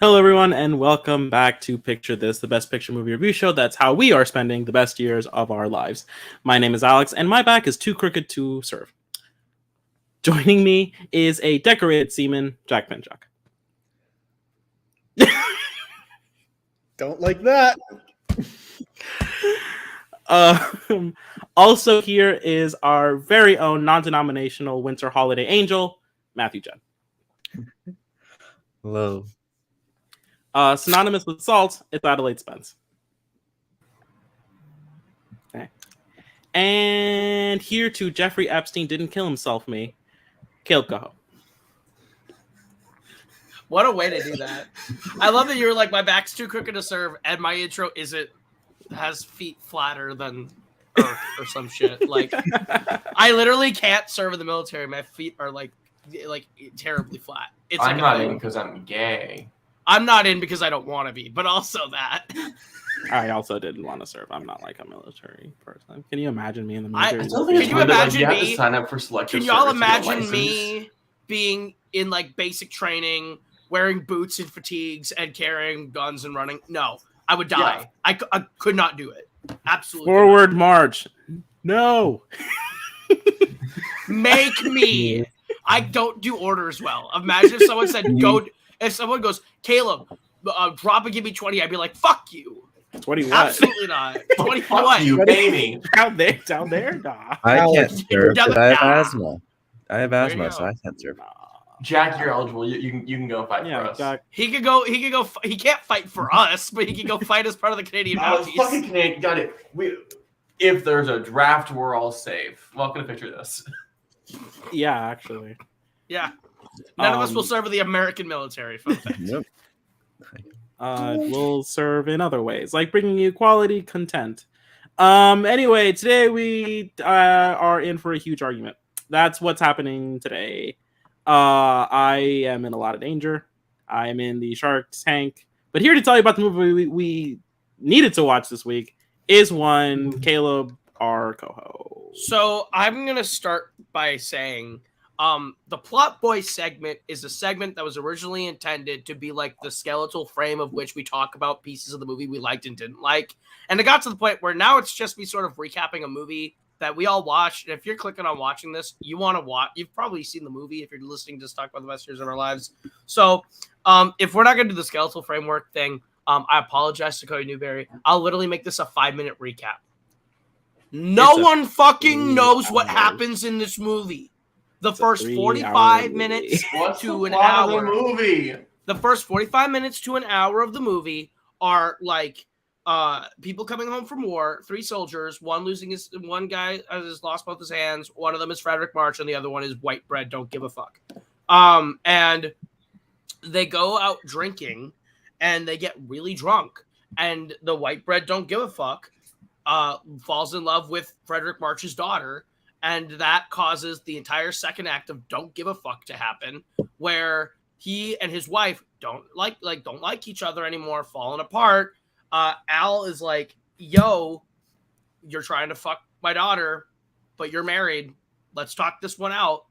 Hello, everyone, and welcome back to Picture This, the best picture movie review show. That's how we are spending the best years of our lives. My name is Alex, and my back is too crooked to serve. Joining me is a decorated seaman, Jack Pinchuk. Don't like that. Also here is our very own non-denominational winter holiday angel, Matthew Judd. Hello. Synonymous with salt, it's Adelaide Spence. Okay. And here to Jeffrey Epstein didn't kill himself me, Caleb Coho. What a way to do that. I love that you were like, my back's too crooked to serve, and my intro has feet flatter than Earth or some shit. Like, I literally can't serve in the military. My feet are like terribly flat. I'm not in because I'm gay. I'm not in because I don't want to be, but also that. I also didn't want to serve. I'm not like a military person. Can you imagine me in the military? Can you imagine you have me? to sign up for selective Can y'all service to get a imagine license. me being in like basic training, wearing boots and fatigues, and carrying guns and running? No, I would die. Yeah. I could not do it. Absolutely. Forward march. No. Make me. I don't do orders well. Imagine if someone said go. If someone goes, Caleb, drop and give me 20, I'd be like, fuck you. 20 what? Absolutely not. 20 Fuck what? you, baby. Down there? Nah. I can't Alex, serve down because the- I have Nah. asthma. I have There asthma, you so go. I can't serve. Jack, you're eligible. You can go fight for Yeah, us. Jack. He could go. He can't fight for us, but he can go fight as part of the Canadian I was Mounties. fucking Canadian. Got it. If there's a draft, we're all safe. Welcome to Picture This. Yeah, actually. Yeah. None of us will serve in the American military. Fun fact. Nope. Will serve in other ways, like bringing you quality content. Anyway, today we are in for a huge argument. That's what's happening today. I am in a lot of danger. I am in the Shark Tank. But here to tell you about the movie we needed to watch this week is one Caleb R. Coho. So I'm gonna start by saying, the Plot Boy segment is a segment that was originally intended to be like the skeletal frame of which we talk about pieces of the movie we liked and didn't like. And it got to the point where now it's just me sort of recapping a movie that we all watched. And if you're clicking on watching this, you want to watch. You've probably seen the movie if you're listening to us talk about the best years of our lives. So if we're not gonna do the skeletal framework thing, I apologize to Cody Newberry. I'll literally make this a 5-minute recap. No one fucking knows what happens in this movie. The first 45 minutes What's to the an plot hour. of the movie? The first 45 minutes to an hour of the movie are like people coming home from war, 3 soldiers, one guy has lost both his hands, one of them is Frederick March, and the other one is white bread, don't give a fuck. And they go out drinking and they get really drunk, and the white bread don't give a fuck falls in love with Frederick March's daughter, and that causes the entire second act of Don't Give a Fuck to happen, where he and his wife don't like each other anymore, falling apart. Al is like, yo, you're trying to fuck my daughter, but you're married. Let's talk this one out.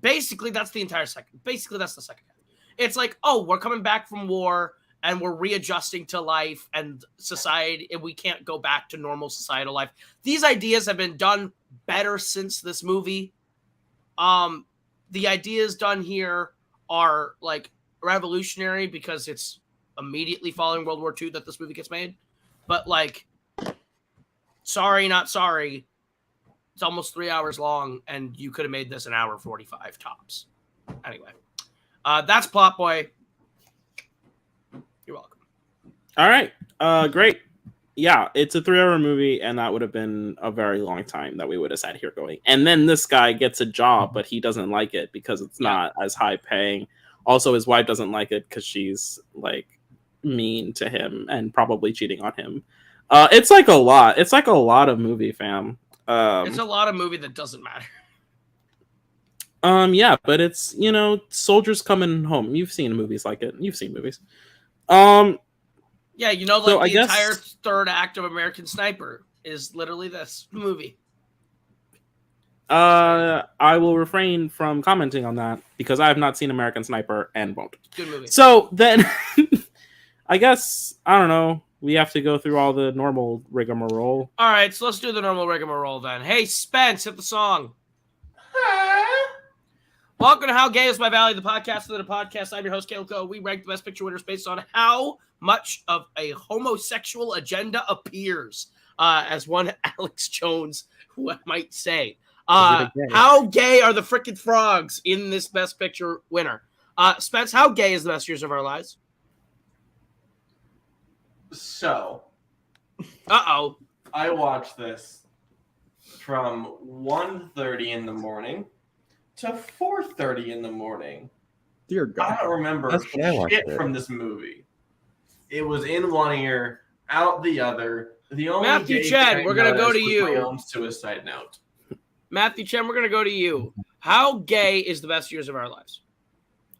Basically, that's the entire second. Basically, that's the second half. It's like, oh, we're coming back from war and we're readjusting to life and society, and we can't go back to normal societal life. These ideas have been done better since this movie. The ideas done here are like revolutionary because it's immediately following World War II that this movie gets made. But like, sorry, not sorry. It's almost 3 hours long, and you could have made this an hour 45 tops. Anyway, that's Plot Boy. You're welcome. All right. Great. Yeah, it's a 3-hour movie, and that would have been a very long time that we would have sat here going. And then this guy gets a job, but he doesn't like it because it's not as high paying. Also, his wife doesn't like it because she's like mean to him and probably cheating on him. It's like a lot. It's like a lot of movie, fam. It's a lot of movie that doesn't matter. Yeah, but it's, soldiers coming home. You've seen movies like it. You've seen movies. Yeah, like So I the guess- entire third act of American Sniper is literally this movie. I will refrain from commenting on that because I have not seen American Sniper and won't. Good movie. So then, I guess I don't know. We have to go through all the normal rigmarole. All right, so let's do the normal rigmarole then. Hey, Spence, hit the song. Welcome to How Gay Is My Valley, the podcast of the podcast. I'm your host, Caleb Coe. We rank the best picture winners based on how much of a homosexual agenda appears, as one Alex Jones, who I might say. How gay are the frickin' frogs in this best picture winner? Spence, how gay is the best years of our lives? So, Uh-oh. I watched this from 1:30 in the morning to 4:30 in the morning. Dear I God. don't remember That's when I watched shit it. from this movie. It was in one ear, out the other. The only Matthew gay Chen, thing we're gonna I go to noticed was you. My own suicide note. Matthew Chen, we're going to go to you. How gay is the best years of our lives?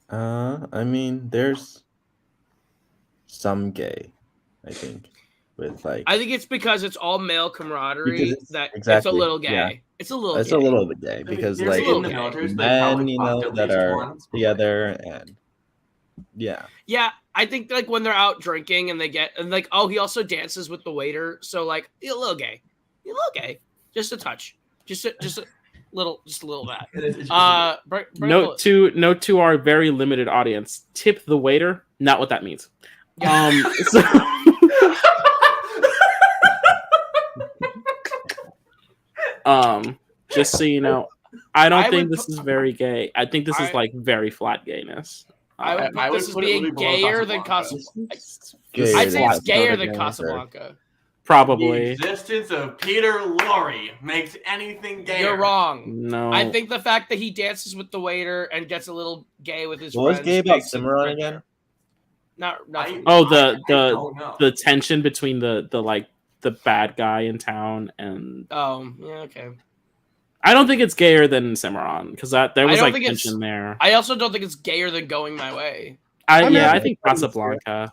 I mean, there's some gay, I think, with like I think it's because it's all male camaraderie Because it's- that it's a exactly, little gay. yeah. It's a little it's gay. a little bit gay because There's like a little in the gay. military, so they men, probably you fucked know, at that least are once, but, together and yeah. Yeah, I think like when they're out drinking and they get and like he also dances with the waiter, so like a little gay, just a touch, just a little bit. Note to our very limited audience: tip the waiter. Not what that means. So, just so you know, I don't I think would this is very gay. I think this is like very flat gayness. I would I put would this as put it being really below gayer than Casablanca. Gayer I'd say than it's gayer than Casablanca. Casablanca. Probably. The existence of Peter Lorre makes anything gay. You're wrong. No. I think the fact that he dances with the waiter and gets a little gay with his What was friends gay about makes it Cimarron right again? there. Not Oh, I don't know. the tension between the bad guy in town and Oh, yeah, okay. I don't think it's gayer than Cimarron because there I was don't like think it's- tension there. I also don't think it's gayer than Going My Way. I mean, I I think think it's Casablanca.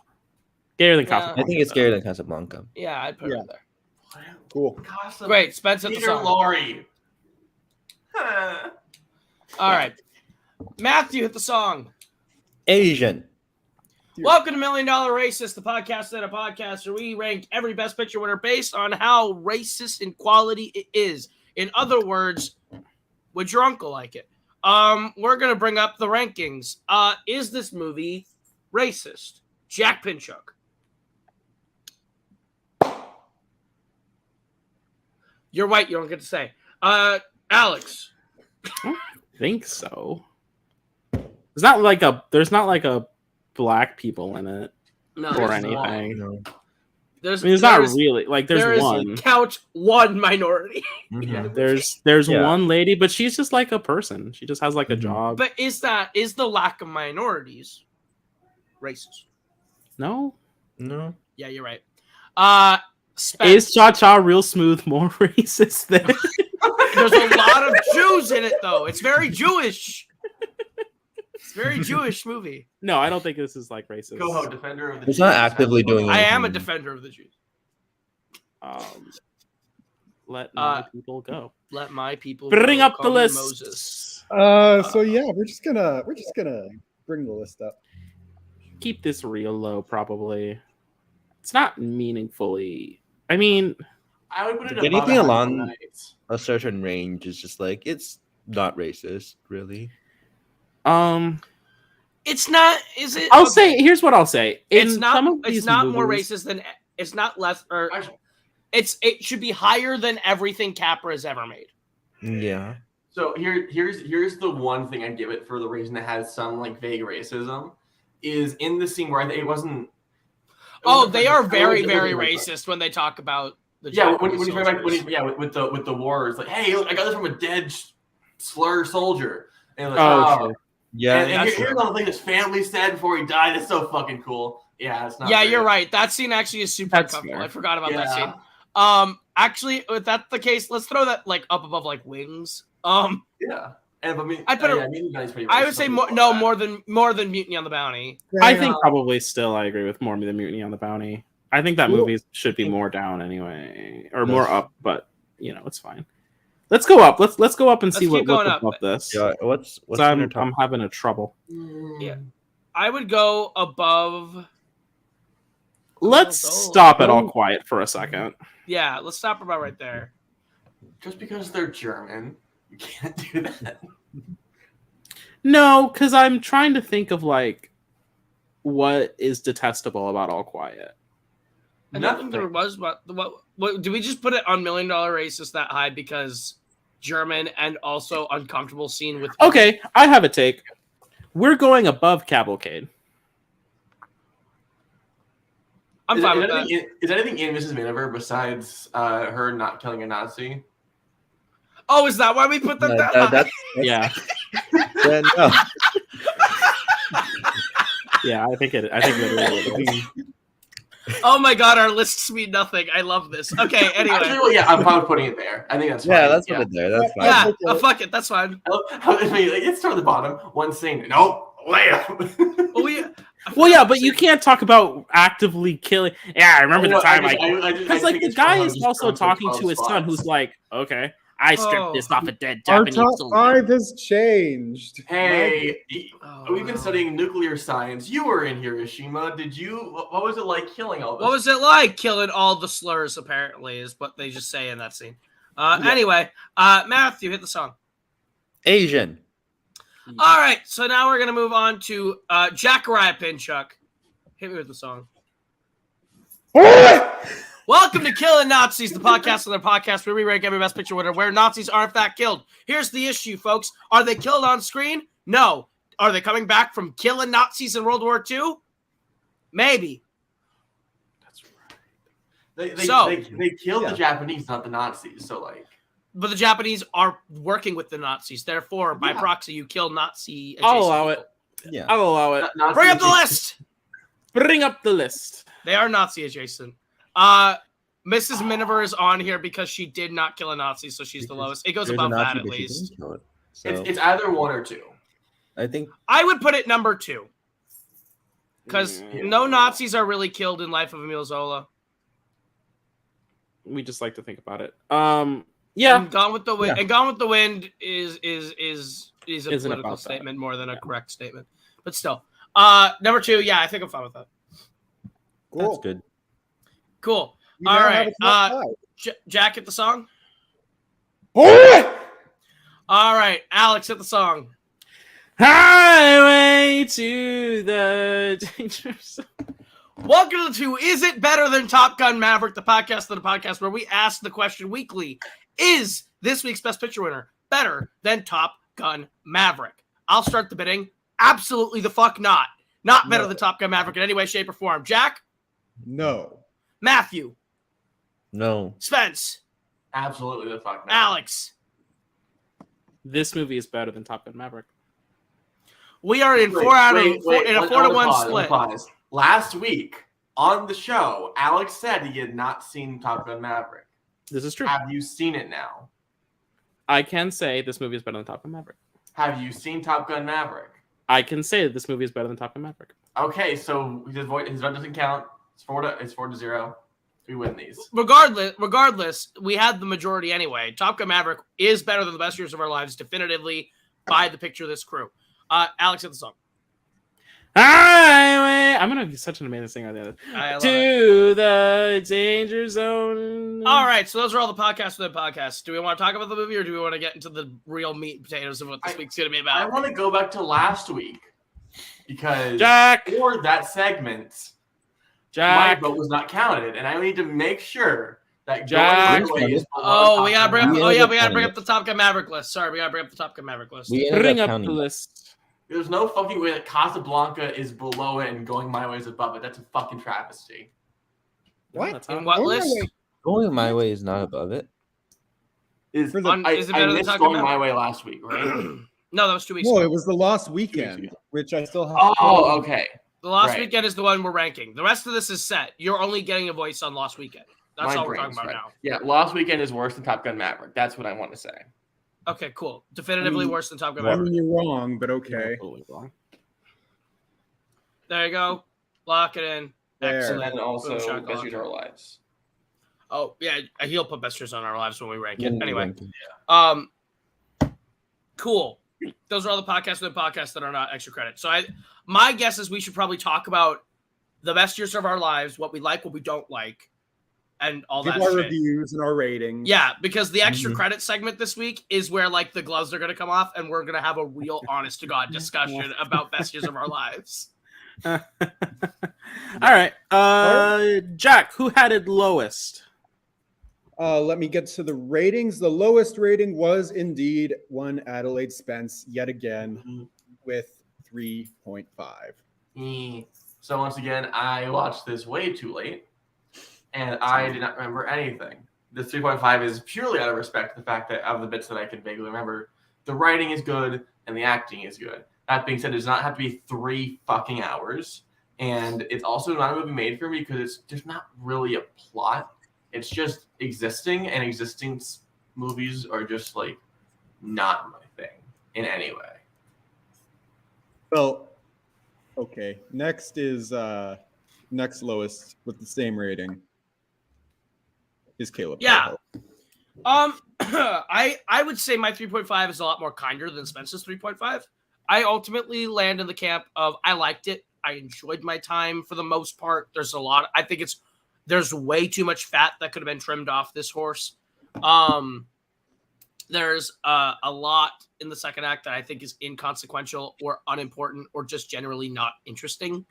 Gayer than Yeah. Casablanca. I think it's gayer than Casablanca. Yeah, I'd put Yeah. it there. Cool. Great, Spence at the Peter song. Lorre. All right. Matthew hit the song. Asian. Welcome to $1 Million Racist, the podcast that a podcast where we rank every best picture winner based on how racist in quality it is. In other words, would your uncle like it? We're gonna bring up the rankings. Is this movie racist? Jack Pinchuk. You're white, you don't get to say. Alex. I think so. There's not like a black people in it No, or there's one. anything. No. There's, I mean, it's not there's- really like there there's is one. count one minority. Mhm. There's Yeah. one lady, but she's just like a person. She just has like a Mhm. job. But is the lack of minorities racist? No, No. Yeah, you're right. Spence, is Cha Cha Real Smooth more racist than? there's a lot of Jews in it though. It's very Jewish. It's a very Jewish movie. No, I don't think this is like racist. Coho, defender of the It's not Jews. actively doing I am a anything. defender of the Jews. Let my people go. Let my people Bring go. up the Call me list. Moses. So yeah, we're just gonna bring the list up. Keep this real low, probably. It's not meaningfully. I mean, I would put it Anything above along- Alan Knight. A certain range is just like it's not racist, really. It's not. Is it? I'll okay. say. Here's what I'll say. In It's not. some of It's these not more movies- racist than. It's not less. Or Actually, it should be higher than everything Capra has ever made. Yeah. So here's the one thing I'd give it for the reason it has some like vague racism is in the scene where it wasn't. Oh, they are very, it very wasn't racist when they talk about the Yeah, Japanese when he's soldiers. with the war, it's like, hey, look, I got this from a dead slur soldier, and like, Oh, oh, sure. Yeah. and that's here's all the thing his family said before he died. It's so fucking cool. Yeah, it's not. Yeah, very- you're right. That scene actually is super That's uncomfortable. fair. I forgot about that Yeah. scene. Actually, if that's the case, let's throw that like up above like Wings. Yeah, and I mean, I'd put it- pretty. I would racist, say some more, people no call that. more than Mutiny on the Bounty. I think probably still I agree with more than Mutiny on the Bounty. I think that Cool. movie should be more down anyway, or more up, but you know it's fine. Let's go up. Let's go up and see Let's keep what's going up. above this. Yeah, what's So I'm having a trouble. Yeah. I would go above. Let's stop at All Quiet for a second. Yeah, let's stop about right there. Just because they're German, you can't do that. No, because I'm trying to think of like what is detestable about All Quiet. I don't think there was, but what do we just put it on $1 Million Racist that high because German and also uncomfortable scene with? Okay, I have a take. We're going above Cavalcade. I'm fine with that. Is anything in Mrs. Miniver besides her not killing a Nazi? Oh, is that why we put that down? that's Yeah, yeah, no. yeah. I think it is. Oh my god, our lists mean nothing. I love this. Okay, anyway. Actually, well, yeah, I'm fine with putting it there. I think that's fine. Yeah, that's what it's there. That's fine. Yeah, fuck it. That's fine. I mean, like, it's toward the bottom. One scene. Nope. Layup. Well, yeah, but you can't talk about actively killing. Yeah, I remember the time because like the guy is also talking to his son, who's like, "Okay, I stripped this off a dead Our Japanese top soldier." 5 has changed. Hey, Oh, we've been studying nuclear science. You were in Hiroshima. Did you? What was it like killing all this? What was it like killing all the slurs? Apparently, is what they just say in that scene. Anyway, Matthew, hit the song. Asian. All right, so now we're gonna move on to Jacariah Pinchuk. Hit me with the song. Welcome to Killing Nazis, the podcast on their podcast where we rank every best picture winner where Nazis are in fact killed. Here's the issue, folks. Are they killed on screen? No. Are they coming back from killing Nazis in World War II? Maybe. That's right. They killed the Japanese, not the Nazis. So like, but the Japanese are working with the Nazis. Therefore, by proxy, you kill Nazi. I'll allow it. Yeah. I'll allow it. Bring up the list. Bring up the list. They are Nazi adjacent. Mrs. Miniver is on here because she did not kill a Nazi, so she's the lowest. It goes above that at least. it's either one or two. I think I would put it number 2. Because no Nazis are really killed in Life of Emile Zola. We just like to think about it. Yeah. And Gone with the Wind. Yeah. And Gone with the Wind is a Isn't political about statement more than a correct statement. But still. Number 2, yeah, I think I'm fine with that. Cool. that's good. Cool. You All now right. have a top 5. Jack, hit the song. Boy! All right. Alex, hit the song. Highway to the danger zone. Welcome to Is It Better Than Top Gun Maverick, the podcast where we ask the question weekly, is this week's Best Picture winner better than Top Gun Maverick? I'll start the bidding. Absolutely the fuck not. Not better than Top Gun Maverick in any way, shape, or form. Jack? No. Matthew? No. Spence? Absolutely the fuck not. Alex? This movie is better than Top Gun Maverick. We are in Wait, 4 out of wait, 4 in a 4-1 split. Pause. Last week on the show, Alex said he had not seen Top Gun Maverick. This is true. Have you seen it now? I can say this movie is better than Top Gun Maverick. Have you seen Top Gun Maverick? I can say that this movie is better than Top Gun Maverick. Okay, so his vote doesn't count. It's 4-0. We win these. Regardless, we had the majority anyway. Top Gun Maverick is better than the best years of our lives, definitively by the picture of this crew. Alex, hit the song. Highway. I'm gonna be such an amazing singer. I love it. To the danger zone. All right, so those are all the podcasts within podcasts. Do we want to talk about the movie, or do we want to get into the real meat and potatoes of what this week's going to be I about? want to go back to last week because Jack. for that segment, Jack. my vote was not counted, and I need to make sure that Jack. Going My Way is below Oh, we Top gotta Gun bring up. Maverick. Oh yeah, we gotta bring up the Top Gun Maverick list. Sorry, we gotta bring up the Top Gun Maverick list. We ended Bring up up the counting. list. There's no fucking way that Casablanca is below it and Going My Way is above it. That's a fucking travesty. What? That's In how- what Oh, list? wait. Going my way is not above it. Is For the- I is it better than missed Top Gun Going My Maverick? Way last week, right? No, that was 2 weeks No, ago. it was the Lost Weekend, ago. which I still have. Oh, okay. The Lost Right. Weekend is the one we're ranking. The rest of this is set. You're only getting a voice on Lost Weekend. That's My all we're talking brain's about right. now. Yeah, Lost Weekend is worse than Top Gun Maverick. That's what I want to say. Okay, cool. Definitively worse than Top Gun I Maverick. mean, you're wrong, but okay. Totally wrong. There you go. Lock it in. There. And Excellent. then also Boom, shakalaka. Best Years of Our Lives. Oh yeah, he'll put Best Years on Our Lives when we rank it. When we Anyway, rank it. Cool. Those are all the podcasts that are not extra credit. So my guess is we should probably talk about the best years of our lives, what we like, what we don't like, and all Give that our shit. reviews and our ratings. Yeah, because the extra Mhm. credit segment this week is where like the gloves are gonna come off, and we're gonna have a real honest to God discussion about best years of our lives. All right. Jack, who had it lowest? Let me get to the ratings. The lowest rating was indeed one Adelaide Spence yet again with 3.5. So once again, I watched this way too late, and I did not remember anything. This 3.5 is purely out of respect to the fact that of the bits that I can vaguely remember, the writing is good and the acting is good. That being said, it does not have to be 3 fucking hours, and it's also not a movie made for me because there's not really a plot. It's just existing, and existing movies are just like not my thing in any way. Well, okay. Next is next lowest with the same rating is Caleb. Yeah. Carvalho. I would say my 3.5 is a lot more kinder than Spence's 3.5. I ultimately land in the camp of I liked it. I enjoyed my time for the most part. I think there's way too much fat that could have been trimmed off this horse. There's a lot in the second act that I think is inconsequential or unimportant or just generally not interesting.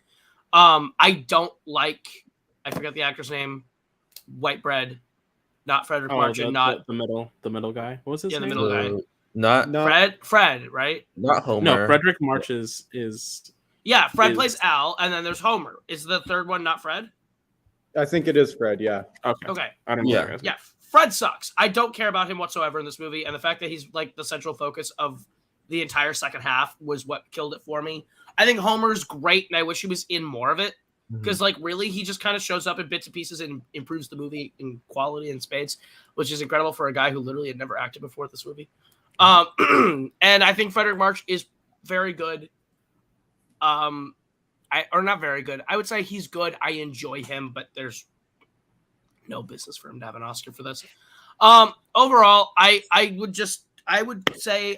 I don't like, I forget the actor's name, White Bread, not Frederick Marchand, not the middle guy. What was his Yeah, the name? middle guy. Not Fred, right? not Homer. No, Frederick March is Yeah, Fred Is- plays Al, and then there's Homer. Is the third one not Fred? I think it is Fred, yeah. okay. Okay. I don't know. Yeah. Yeah, Fred sucks. I don't care about him whatsoever in this movie, and the fact that he's like the central focus of the entire second half was what killed it for me. I think Homer's great, and I wish he was in more of it because, like, really, he just kind of shows up in bits and pieces and improves the movie in quality and spades, which is incredible for a guy who literally had never acted before this movie. And I think Frederick March is very good. Or not very good. I would say he's good. I enjoy him, but there's no business for him to have an Oscar for this. Overall, I would say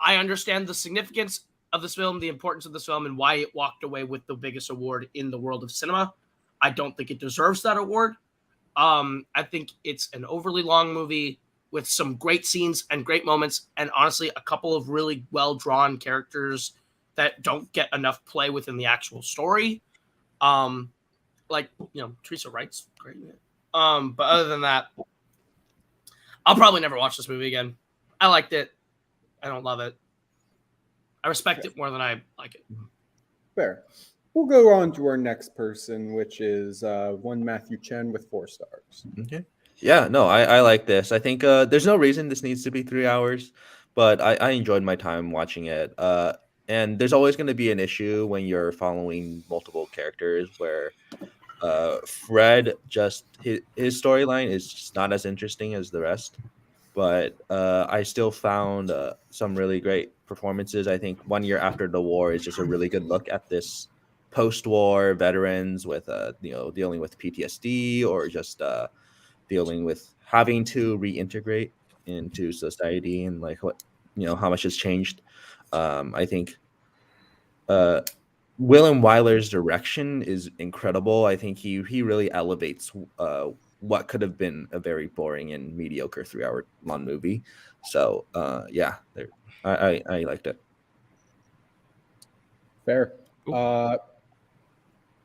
I understand the significance of this film, the importance of this film, and why it walked away with the biggest award in the world of cinema. I don't think it deserves that award. I think it's an overly long movie with some great scenes and great moments, and honestly, a couple of really well-drawn characters that don't get enough play within the actual story. Like, Teresa Wright's great. But other than that, I'll probably never watch this movie again. I liked it. I don't love it. I respect it more than I like it. Fair. We'll go on to our next person, which is one Matthew Chen with 4 stars. Okay. Yeah, no, I like this. I think there's no reason this needs to be 3 hours, but I enjoyed my time watching it. And there's always going to be an issue when you're following multiple characters where Fred his storyline is just not as interesting as the rest. But I still found some really great performances. I think 1 year after the war is just a really good look at this post-war veterans with dealing with PTSD or just dealing with having to reintegrate into society and like what how much has changed. I think William Wyler's direction is incredible. I think he really elevates what could have been a very boring and mediocre 3-hour long movie. So yeah, I liked it. Fair.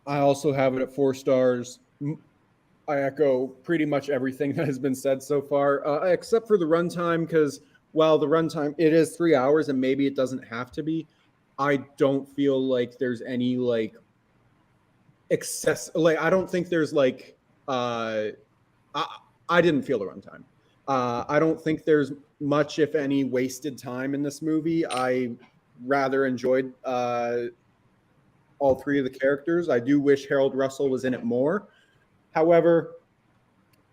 I also have it at 4 stars. I echo pretty much everything that has been said so far, except for the runtime, because while the runtime, it is 3 hours and maybe it doesn't have to be, I don't feel like there's any like excess. Like, I don't think there's like, I didn't feel the runtime. I don't think there's much, if any, wasted time in this movie. I rather enjoyed all 3 of the characters. I do wish Harold Russell was in it more. However,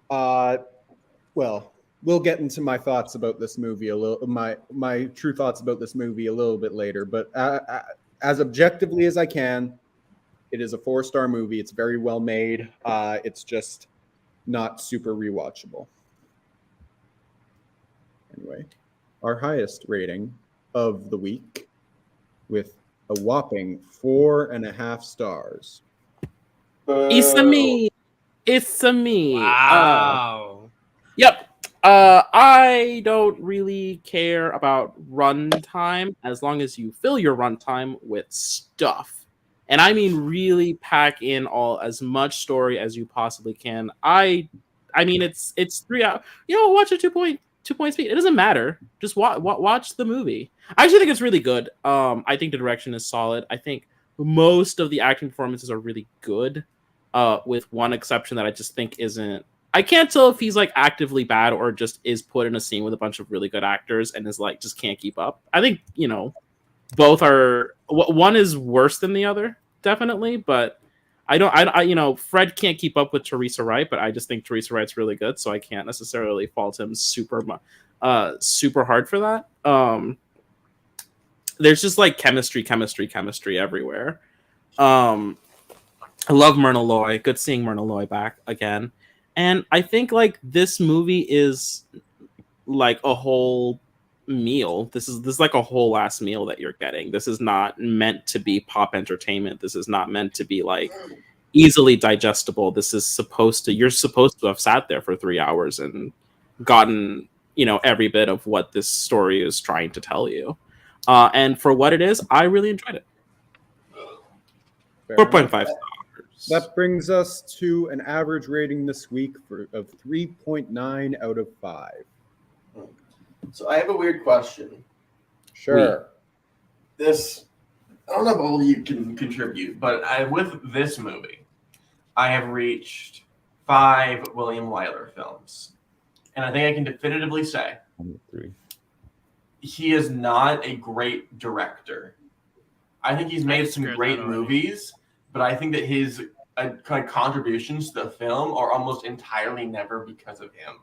well, we'll get into my thoughts about this movie my true thoughts about this movie a little bit later. But as objectively as I can, it is a 4-star movie. It's very well made. It's just not super rewatchable. Anyway, our highest rating of the week with a whopping 4.5 stars. It's a me. It's a me. Wow. Yep. I don't really care about runtime as long as you fill your runtime with stuff. And I mean really pack in all as much story as you possibly can. I mean it's 3 hours. Watch a 2 point speed. It doesn't matter. Just watch the movie. I actually think it's really good. I think the direction is solid. I think most of the acting performances are really good. With one exception that I just think isn't. I can't tell if he's like actively bad or just is put in a scene with a bunch of really good actors and is like just can't keep up. I think both are. One is worse than the other, definitely. But Fred can't keep up with Teresa Wright, but I just think Teresa Wright's really good, so I can't necessarily fault him super hard for that. There's just like chemistry everywhere. I love Myrna Loy. Good seeing Myrna Loy back again. And I think like this movie is like a whole meal. This is like a whole ass meal that you're getting. This is not meant to be pop entertainment. This is not meant to be like easily digestible. You're supposed to have sat there for 3 hours and gotten, every bit of what this story is trying to tell you. And for what it is, I really enjoyed it. 4.5 stars. That brings us to an average rating this week of 3.9 out of 5. So I have a weird question. Sure. I don't know if all of you can contribute, but with this movie, I have reached 5 William Wyler films. And I think I can definitively say 3. He is not a great director. I think he's made some great movies, but I think that his kind of contributions to the film are almost entirely never because of him.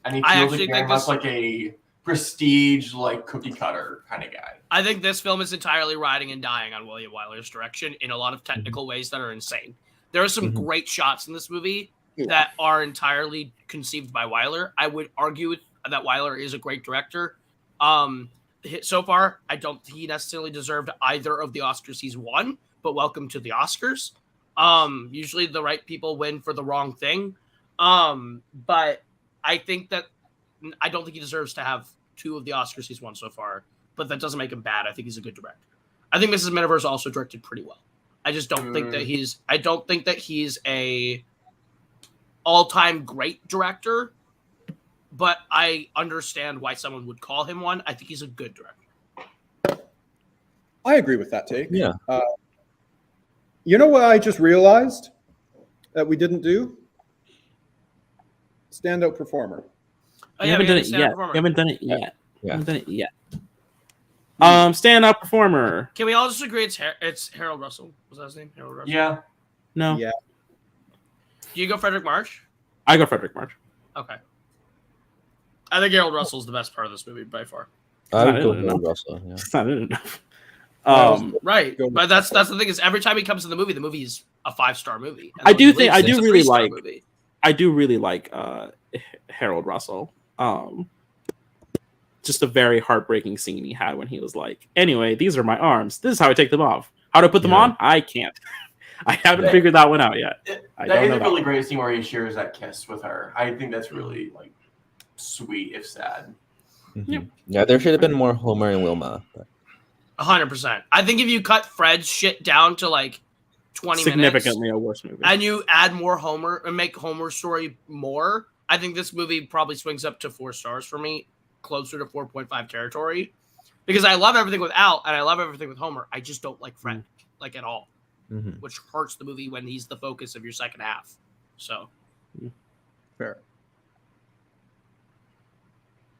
And he feels like very much like a prestige, like cookie cutter kind of guy. I think this film is entirely riding and dying on William Wyler's direction in a lot of technical ways that are insane. There are some great shots in this movie that are entirely conceived by Wyler. I would argue that Wyler is a great director. So far, I don't think he necessarily deserved either of the Oscars he's won, but welcome to the Oscars. Usually the right people win for the wrong thing. But I think that I don't think he deserves to have 2 of the Oscars he's won so far, but that doesn't make him bad. I think he's a good director. I think Mrs. Miniverse also directed pretty well. I just don't think that he's a all-time great director, but I understand why someone would call him one. I think he's a good director. I agree with that take. Yeah. You know what I just realized that we didn't do? Standout performer. Oh, You yeah, haven't done it yet. performer. You haven't done it yet. Yeah. Haven't done it yet. Stand-up performer. Can we all just agree it's Harold Russell? Was that his name? Harold Russell? Yeah. No. Yeah. Do you go Frederick March? I go Frederick March. Okay. I think Harold Russell's the best part of this movie by far. I would not go in Harold enough. Russell. Yeah. It's not in enough. Right. Go But that's the thing is every time he comes to the movie is a 5-star movie. And I when do he think- leaves, I do it's a really 3-star like- movie. I do really like Harold Russell. Just a very heartbreaking scene he had when he was like, anyway, these are my arms. This is how I take them off. How to put them on? I can't. I haven't figured that one out yet. That is a really great scene where he shares that kiss with her. I think that's really like sweet, if sad. Yep. Yeah, there should have been more Homer and Wilma. But 100%. I think if you cut Fred's shit down to like 20 minutes Significantly a worse movie. and you add more Homer and make Homer's story more, I think this movie probably swings up to 4 stars for me, closer to 4.5 territory. Because I love everything with Al and I love everything with Homer. I just don't like Fred like at all, which hurts the movie when he's the focus of your second half. So Fair.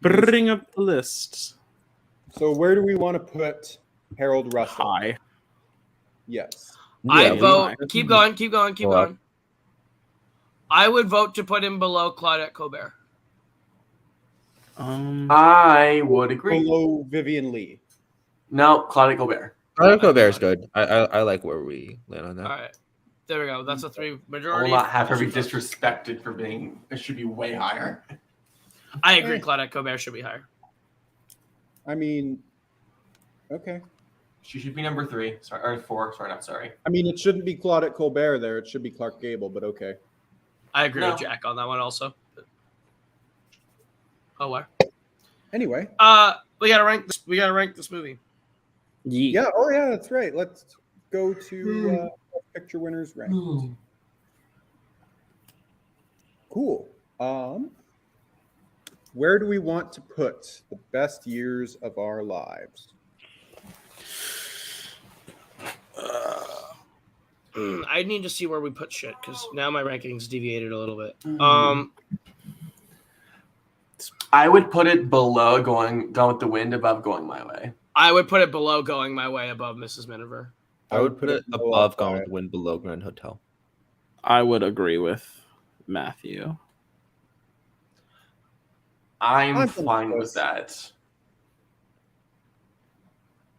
Bring up the list. So where do we want to put Harold Russell? High. Yes. I Yeah, vote. we- Keep going. Go up. I would vote to put him below Claudette Colbert. I would agree. Below Vivian Lee. No, Claudia Colbert. Claudia Colbert's good. I like where we land on that. All right. There we go. That's a 3 I will majority. not have her be disrespected for being. It should be way higher. I agree. Claudette Colbert should be higher. I mean, okay. She should be number 3. Sorry, or 4. Sorry, not sorry. I mean, it shouldn't be Claudette Colbert there. It should be Clark Gable, but okay. I agree No. with Jack on that one also. Oh, what? Anyway. We gotta rank this. We gotta rank this movie. Yeah. Oh, yeah, that's right. Let's go to picture winners ranked. Cool. Where do we want to put the best years of our lives? I need to see where we put shit because now my rankings deviated a little bit. I would put it below Gone with the Wind, above Going My Way. I would put it below Going My Way, above Mrs. Miniver. I would put it above Gone with Quiet. the Wind, below Grand Hotel. I would agree with Matthew. I'm I'm fine with close. that.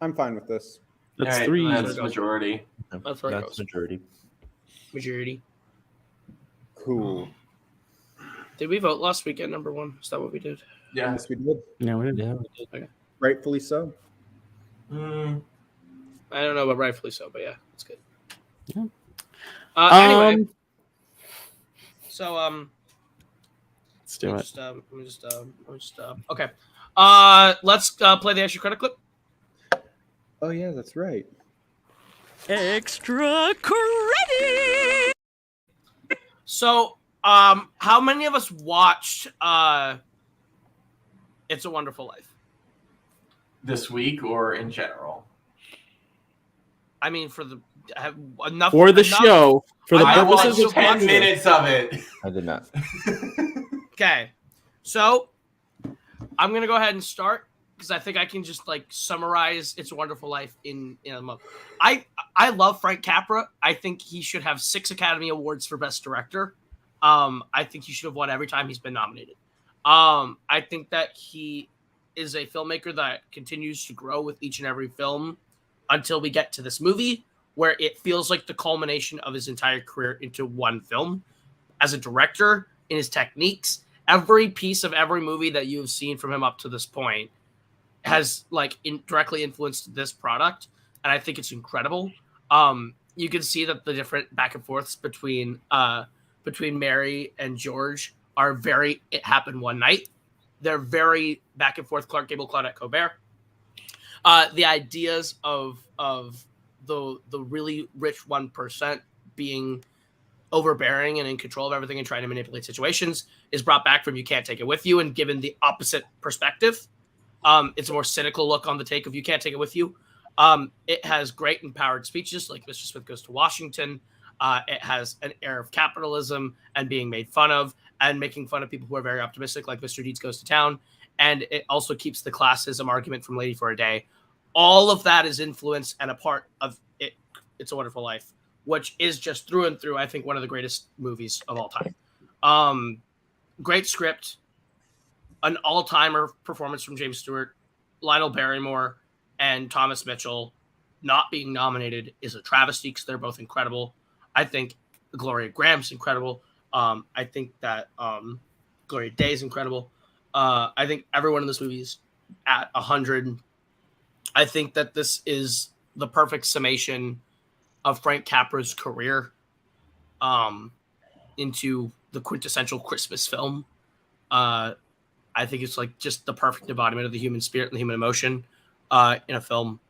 I'm fine with this. That's All right, 3. That's majority. That's where it goes. majority. Majority. Cool. Did we vote last weekend number 1? Is that what we did? Yeah. Yes, we did. No, we didn't. Yeah, we did. Rightfully so. Mm. I don't know, but rightfully so. But yeah, it's good. Yeah. Anyway, so Let's do it. okay. Let's play the extra credit clip. Oh, yeah, that's right. Extra credit. So, how many of us watched It's a Wonderful Life? This week or in general? I mean, for the enough For the enough- show, for the I purposes watched of 10 podcast. minutes of it. I did not. Okay, so I'm gonna go ahead and start because I think I can just like summarize It's a Wonderful Life in a month. I love Frank Capra. I think he should have 6 Academy Awards for Best Director. I think he should have won every time he's been nominated. I think that he is a filmmaker that continues to grow with each and every film until we get to this movie where it feels like the culmination of his entire career into one film. As a director, in his techniques, every piece of every movie that you have seen from him up to this point has like directly influenced this product, and I think it's incredible. You can see that the different back and forths between Mary and George are very It Happened One Night. They're very back and forth. Clark Gable, Claudette Colbert. The ideas of the really rich 1% being overbearing and in control of everything and trying to manipulate situations is brought back from You Can't Take It With You and given the opposite perspective. It's a more cynical look on the take of You Can't Take It With You. It has great empowered speeches like Mr. Smith Goes to Washington. It has an air of capitalism and being made fun of and making fun of people who are very optimistic like Mr. Deeds Goes to Town. And it also keeps the classism argument from Lady for a Day. All of that is influence and a part of it. It's a Wonderful Life, which is just through and through, I think, one of the greatest movies of all time. Great script, an all-timer performance from James Stewart, Lionel Barrymore, and Thomas Mitchell not being nominated is a travesty because they're both incredible. I think Gloria Graham's incredible. I think that Gloria Day is incredible. I think everyone in this movie is at 100. I think that this is the perfect summation of Frank Capra's career into the quintessential Christmas film. I think it's like just the perfect embodiment of the human spirit and the human emotion in a film.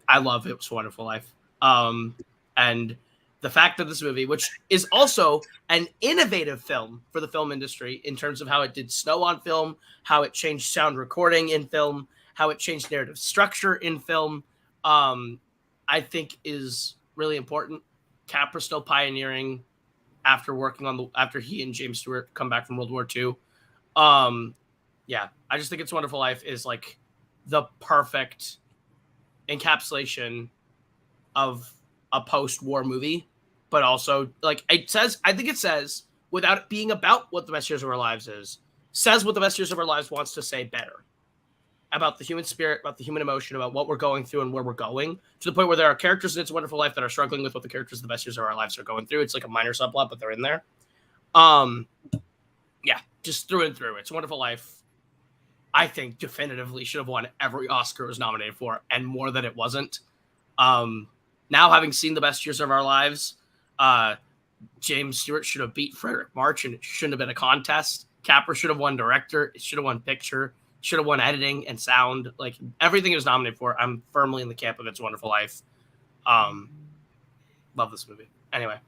I love It Was a Wonderful Life. And the fact that this movie, which is also an innovative film for the film industry in terms of how it did snow on film, how it changed sound recording in film, how it changed narrative structure in film, I think is really important. Capra still pioneering after he and James Stewart come back from World War II. Yeah, I just think It's a Wonderful Life is like the perfect encapsulation of a post-war movie, but also like I think it says, without it being about what the best years of our lives is, says what the best years of our lives wants to say better. about the human spirit, about the human emotion, about what we're going through and where we're going, to the point where there are characters in It's a Wonderful Life that are struggling with what the characters of The Best Years of Our Lives are going through. It's like a minor subplot, but they're in there. Yeah, just through and through. It's a Wonderful Life, I think, definitively should have won every Oscar it was nominated for, and more than it wasn't. Now, having seen The Best Years of Our Lives, James Stewart should have beat Frederick March, and it shouldn't have been a contest. Capra should have won director. It should have won picture. Should have won editing and sound. Like, everything it was nominated for, I'm firmly in the camp of It's a Wonderful Life. Love this movie. Anyway,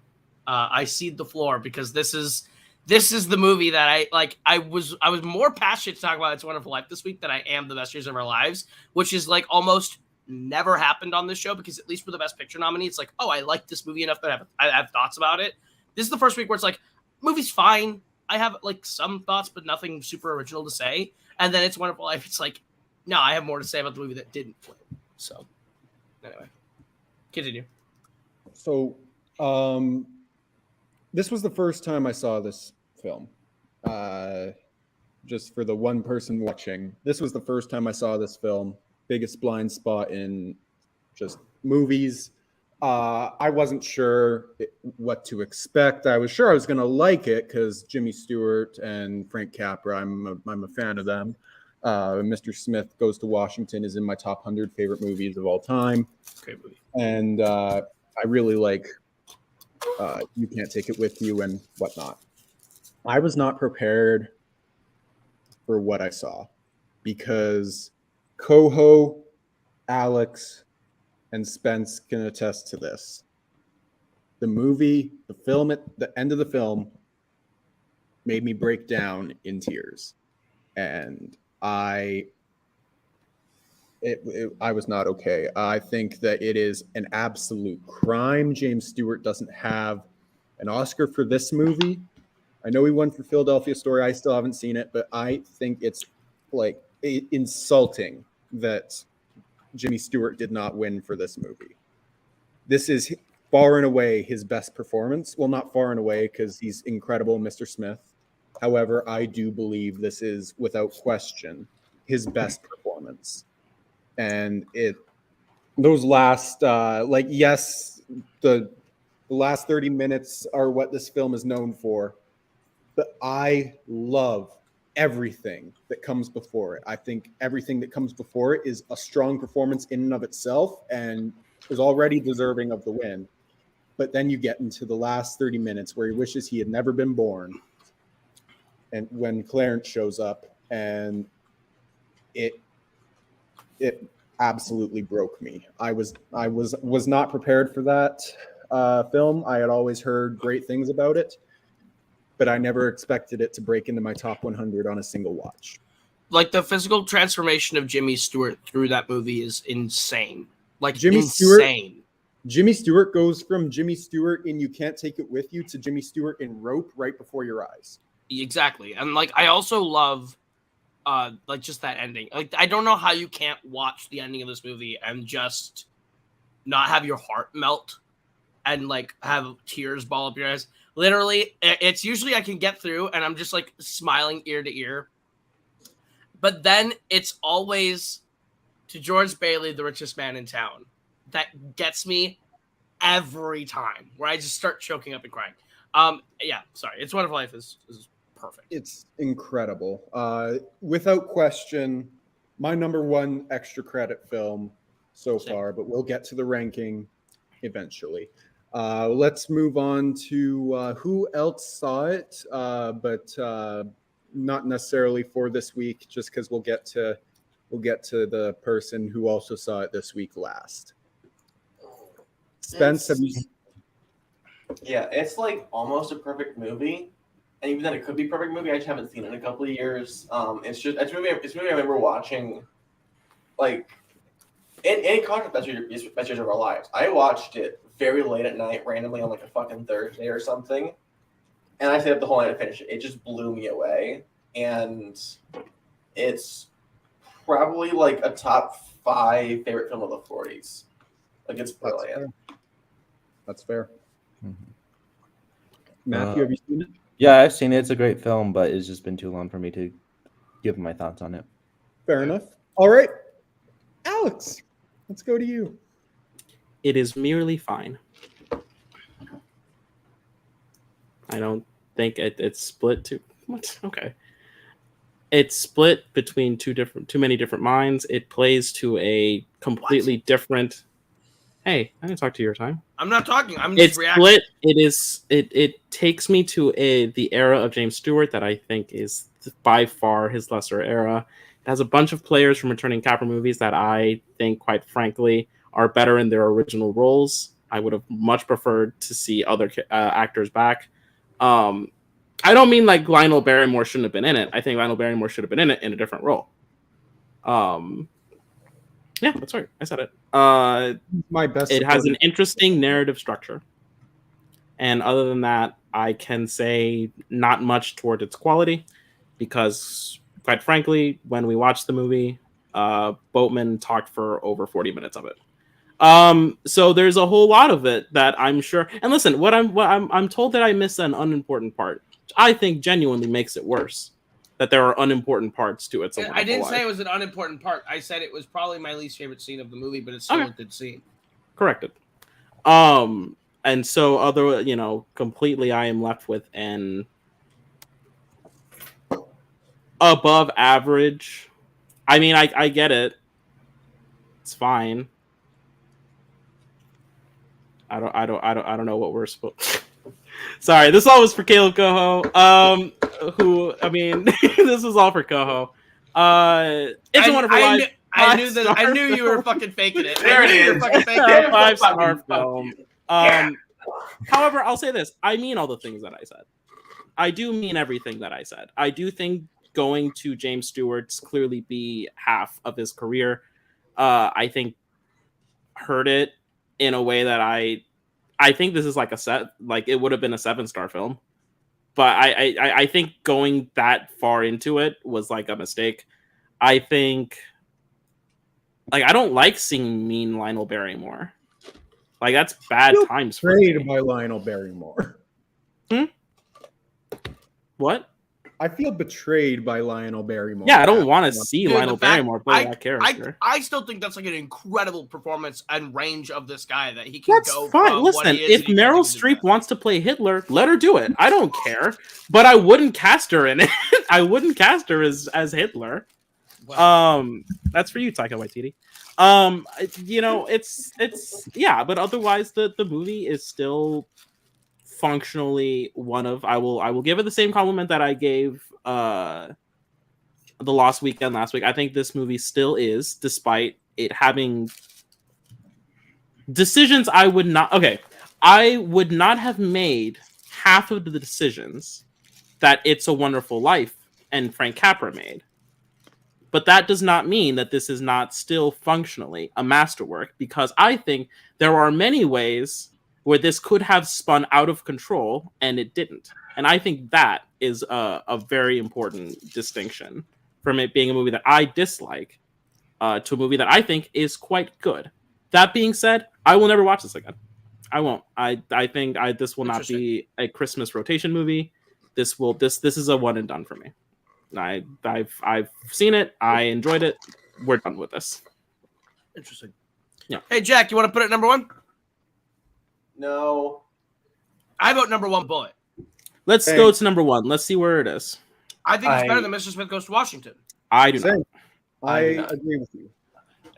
I cede the floor because this is the movie that I like. I was more passionate to talk about It's a Wonderful Life this week than I am The Best Years of Our Lives, which is like almost never happened on this show, because at least for the Best Picture nominee, it's like, oh, I like this movie enough that I have thoughts about it. This is the first week where it's like, movie's fine. I have like some thoughts, but nothing super original to say. And then It's a Wonderful Life. It's like, no, I have more to say about the movie that didn't win. So, anyway, continue. So, this was the first time I saw this film. Just for the one person watching, this was the first time I saw this film. Biggest blind spot in just movies. I wasn't sure what to expect. I was sure I was going to like it because Jimmy Stewart and Frank Capra, I'm a fan of them. Mr. Smith Goes to Washington is in my top 100 favorite movies of all time. Great movie. And I really like You Can't Take It With You and whatnot. I was not prepared for what I saw because Coho, Alex, and Spence can attest to this. The movie, the film, at the end of the film made me break down in tears. And I was not okay. I think that it is an absolute crime James Stewart doesn't have an Oscar for this movie. I know he won for Philadelphia Story. I still haven't seen it, but I think it's like insulting that Jimmy Stewart did not win for this movie. This is far and away his best performance. Well, not far and away because he's incredible, Mr. Smith. However, I do believe this is, without question, his best performance. And those last, yes, the last 30 minutes are what this film is known for. But I love everything that comes before it. I think everything that comes before it is a strong performance in and of itself and is already deserving of the win. But then you get into the last 30 minutes where he wishes he had never been born. And when Clarence shows up, and it absolutely broke me. I was not prepared for that film. I had always heard great things about it, but I never expected it to break into my top 100 on a single watch. Like, the physical transformation of Jimmy Stewart through that movie is insane. Like, Jimmy Stewart goes from Jimmy Stewart in You Can't Take It With You to Jimmy Stewart in Rope right before your eyes. Exactly. And like, I also love like just that ending. Like, I don't know how you can't watch the ending of this movie and just not have your heart melt and like have tears ball up your eyes. Literally, it's usually I can get through and I'm just like smiling ear to ear. But then it's always to George Bailey, the richest man in town, that gets me every time, where I just start choking up and crying. Yeah, sorry. It's a Wonderful Life is perfect. It's incredible. Without question, my number one extra credit film so far, but we'll get to the ranking eventually. Let's move on to who else saw it, but not necessarily for this week, just because we'll get to the person who also saw it this week last. Spence, have you? Yeah, it's like almost a perfect movie, and even then, it could be a perfect movie. I just haven't seen it in a couple of years. It's a movie I remember watching, like in contrast to Best Years of Our Lives. I watched it very late at night, randomly on like a fucking Thursday or something, and I stayed up the whole night to finish it. It just blew me away, and it's probably like a top 5 favorite film of the 40s. Like, it's brilliant. That's fair. Mm-hmm. Matthew, have you seen it? Yeah, I've seen it. It's a great film, but it's just been too long for me to give my thoughts on it. Fair enough. All right, Alex, let's go to you. It is merely fine. I don't think it's split too. What? Okay. It's split between too many different minds. It plays to a completely different. Hey, I can talk to your time. I'm not talking. I'm just It's reacting. split. It takes me to the era of James Stewart that I think is by far his lesser era. It has a bunch of players from returning Capra movies that I think, quite frankly, are better in their original roles. I would have much preferred to see other actors back. I don't mean like Lionel Barrymore shouldn't have been in it. I think Lionel Barrymore should have been in it in a different role. Yeah, that's right. I said it. My best. It has an supporting- interesting narrative structure. And other than that, I can say not much toward its quality because, quite frankly, when we watched the movie, Boatman talked for over 40 minutes of it. So there's a whole lot of it that I'm sure. And listen, I'm told that I missed an unimportant part, which I think genuinely makes it worse. That there are unimportant parts to it. I didn't say it was an unimportant part. I said it was probably my least favorite scene of the movie, but it's still a good scene. Corrected. And so completely I am left with an above average. I mean, I get it. It's fine. I don't know what we're supposed. Sorry, this all was for Caleb Coho. This was all for Coho. It's a Wonderful Life. I knew you were fucking faking it. There it is. 5-star film. However, I'll say this: I mean all the things that I said. I do mean everything that I said. I do think going to James Stewart's clearly be half of his career. I think hurt it in a way that I think this is like it would have been a 7-star film, but I think going that far into it was like a mistake. I think I don't like seeing mean Lionel Barrymore. Like that's bad times for me. Betrayed by Lionel Barrymore. What? I feel betrayed by Lionel Barrymore. Yeah, I don't want to see Dude, Lionel the fact- Barrymore play that character. I still think that's like an incredible performance and range of this guy that he can That's go. fine. from what Listen, he is if and he Meryl can do Streep that. wants to play Hitler, let her do it. I don't care. But I wouldn't cast her in it. I wouldn't cast her as Hitler. Well, That's for you, Taika Waititi. It's yeah, but otherwise the movie is still functionally one of I will give it the same compliment that I gave The Lost Weekend last week. I think this movie still is, despite it having decisions I would not have made half of the decisions that It's a Wonderful Life and Frank Capra made. But that does not mean that this is not still functionally a masterwork, because I think there are many ways where this could have spun out of control and it didn't. And I think that is a very important distinction from it being a movie that I dislike to a movie that I think is quite good. That being said, I will never watch this again. I won't. I think this will not be a Christmas rotation movie. This is a one and done for me. I've seen it. I enjoyed it. We're done with this. interesting. Yeah. Hey, Jack, you want to put it number one? No. I vote number one, Bullet. Let's go to number one. Let's see where it is. I think it's better than Mr. Smith Goes to Washington. I do not. Same. I agree with you.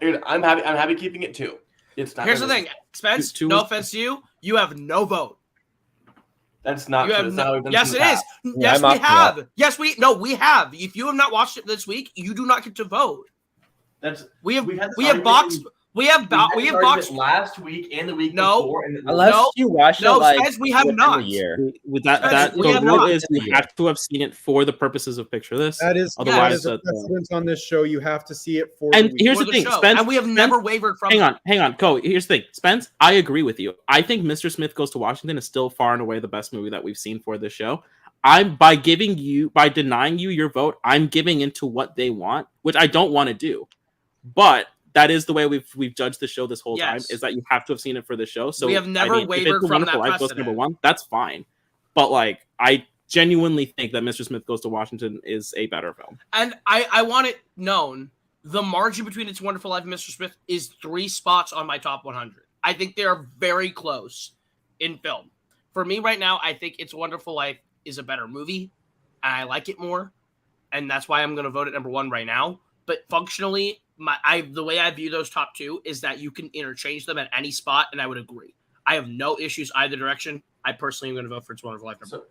Dude, I'm happy keeping it 2. It's not. Here's the thing, Spence. Two No is- offense to you, you have no vote. That's not. You true. have That's not how no. we've done Yes, in it the is. past. Yes, I'm we opting out. have. Yes, we have. If you have not watched it this week, you do not get to vote. That's We have we've had this we have argument boxed. in- We have we had we this have argument boxed. last week and the week No. before. And Unless No, you watch no, it like Spence, we have within not. a year. With that, Spence, we the have rule not. is you have to have seen it for the purposes of Picture This. That is Otherwise, a precedence on this show. You have to see it for And the week. here's for the thing, show. Spence. And we have never wavered from. Hang on, Go. Here's the thing, Spence. I agree with you. I think Mr. Smith Goes to Washington is still far and away the best movie that we've seen for this show. By denying you your vote, I'm giving into what they want, which I don't want to do. But that is the way we've judged the show this whole time, Yes. is that you have to have seen it for the show. So We have never if wavered It's a from Wonderful that Life goes to number precedent. one, that's fine. But like, I genuinely think that Mr. Smith Goes to Washington is a better film. And I want it known the margin between It's a Wonderful Life and Mr. Smith is 3 spots on my top 100. I think they are very close in film. For me right now, I think It's a Wonderful Life is a better movie, and I like it more, and that's why I'm going to vote at number 1 right now. But functionally, the way I view those top 2 is that you can interchange them at any spot, and I would agree. I have no issues either direction. I personally am going to vote for It's a Wonderful Life. So,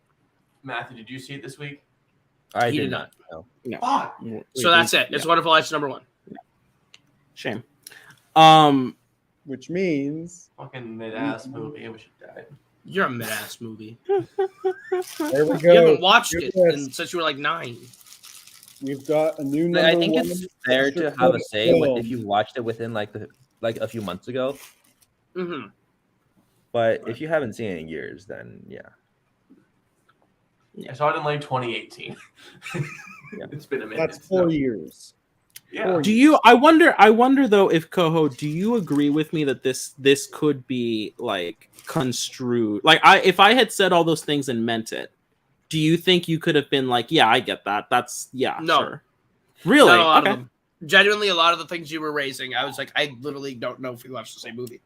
Matthew, did you see it this week? I He did did not. No. No. Fuck. So that's it. It's a Wonderful Life's number 1. Shame. Which means Fucking mid-ass movie. I wish it died. You're a mid-ass movie. there we You haven't go. watched it Yes. since you were like 9. We've got a new number I think one it's fair to extra have a credit say film. if you watched it within like a few months ago. Mm-hmm. But if you haven't seen it in years, then yeah. I saw it in like 2018. Yeah. It's been a minute. That's 4 years. Yeah. Do you? I wonder though if Koho, do you agree with me that this could be like construed? Like if I had said all those things and meant it, do you think you could have been like, yeah, I get that. That's No. sure. Really? Not a lot Okay. of them. Genuinely, a lot of the things you were raising, I was like, I literally don't know if we watched the same movie.